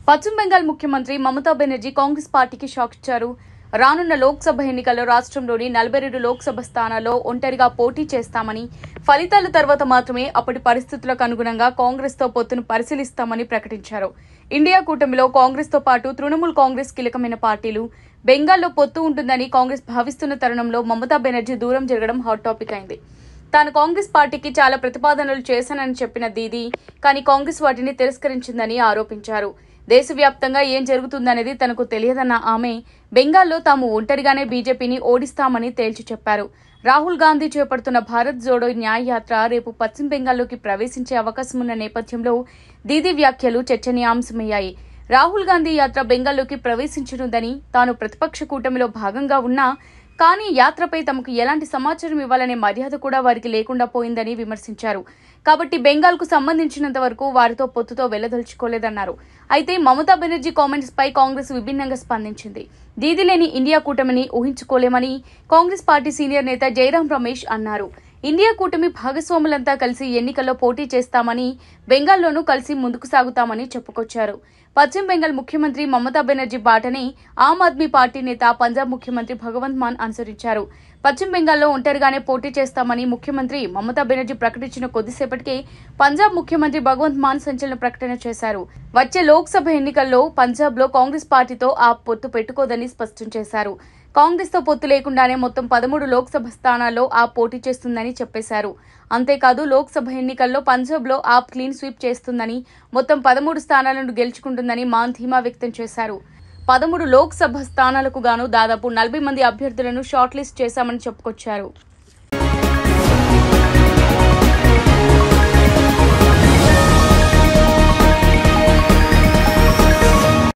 పశ్చిమ బెంగాల్ ముఖ్యమంత్రి మమతా బెనర్జీ కాంగ్రెస్ పార్టీకి షాక్ ఇచ్చారు. రానున్న లోక్సభ ఎన్నికల్లో రాష్ట్రంలోని 42 లోక్సభ స్థానాల్లో ఒంటరిగా పోటీ చేస్తామని, ఫలితాల తర్వాత మాత్రమే అప్పటి పరిస్థితులకు అనుగుణంగా కాంగ్రెస్ తో పొత్తును పరిశీలిస్తామని ప్రకటించారు. ఇండియా కూటమిలో కాంగ్రెస్ తో పాటు తృణమూల్ కాంగ్రెస్ కీలకమైన పార్టీలు. బెంగాల్లో పొత్తు ఉంటుందని కాంగ్రెస్ భావిస్తున్న తరుణంలో మమతా బెనర్జీ దూరం జరగడం హాట్ టాపిక్ అయింది. తాను కాంగ్రెస్ పార్టీకి చాలా ప్రతిపాదనలు చేశానని చెప్పిన దీదీ కానీ కాంగ్రెస్ వాటిని తిరస్కరించిందని ఆరోపించారు. దేశవ్యాప్తంగా ఏం జరుగుతుందనేది తనకు తెలియదన్న ఆమె బెంగాల్లో తాము ఒంటరిగానే బీజేపీని ఓడిస్తామని తేల్చి చెప్పారు. రాహుల్ గాంధీ చేపడుతున్న భారత్ జోడో న్యాయ యాత్ర రేపు పశ్చిమ బెంగాల్లోకి ప్రవేశించే అవకాశం ఉన్న నేపథ్యంలో దీదీ వ్యాఖ్యలు చర్చనీయాంశమయ్యాయి. రాహుల్ గాంధీ యాత్ర బెంగాల్లోకి ప్రవేశించనుందని, తాను ప్రతిపక్ష కూటమిలో భాగంగా ఉన్నా కానీ యాత్రపై తమకు ఎలాంటి సమాచారం ఇవ్వాలనే మర్యాద కూడా వారికి లేకుండా పోయిందని విమర్శించారు. కాబట్టి బెంగాల్కు సంబంధించినంత వరకు వారితో పొత్తుతో వెళ్లదలుచుకోలేదన్నారు. అయితే మమతా బెనర్జీ కామెంట్స్ పై కాంగ్రెస్ విభిన్నంగా స్పందించింది. దీదీ లేని ఇండియా కూటమిని ఊహించుకోలేమని కాంగ్రెస్ పార్టీ సీనియర్ నేత జైరాం రమేష్ అన్నారు. ఇండియా కూటమి భాగస్వాములంతా కలిసి ఎన్నికల్లో పోటీ చేస్తామని, బెంగాల్లోనూ కలిసి ముందుకు సాగుతామని చెప్పుకొచ్చారు. పశ్చిమ బెంగాల్ ముఖ్యమంత్రి మమతా బెనర్జీ బాటనే ఆమ్ ఆద్మీ పార్టీ నేత పంజాబ్ ముఖ్యమంత్రి భగవంత్ మాన్ అనుసరించారు. పశ్చిమ బెంగాల్లో ఒంటరిగానే పోటీ చేస్తామని ముఖ్యమంత్రి మమతా బెనర్జీ ప్రకటించిన కొద్దిసేపటికే పంజాబ్ ముఖ్యమంత్రి భగవంత్ మాన్ సంచలన ప్రకటన చేశారు. వచ్చే లోక్సభ ఎన్నికల్లో పంజాబ్లో కాంగ్రెస్ పార్టీతో ఆ పొత్తు పెట్టుకోదని స్పష్టం చేశారు. కాంగ్రెస్ తో పొత్తు లేకుండానే మొత్తం 13 లోక్సభ స్థానాల్లో ఆప్ పోటీ చేస్తుందని చెప్పేశారు. అంతేకాదు లోక్సభ ఎన్నికల్లో పంజాబ్ లో ఆప్ క్లీన్ స్వీప్ చేస్తుందని, మొత్తం 13 స్థానాలను గెలుచుకుంటుందని మాన్ ధీమా వ్యక్తం చేశారు. 13 లోక్సభ స్థానాలకు గాను దాదాపు 40 మంది అభ్యర్థులను షార్ట్ లిస్ట్ చేశామని చెప్పుకొచ్చారు.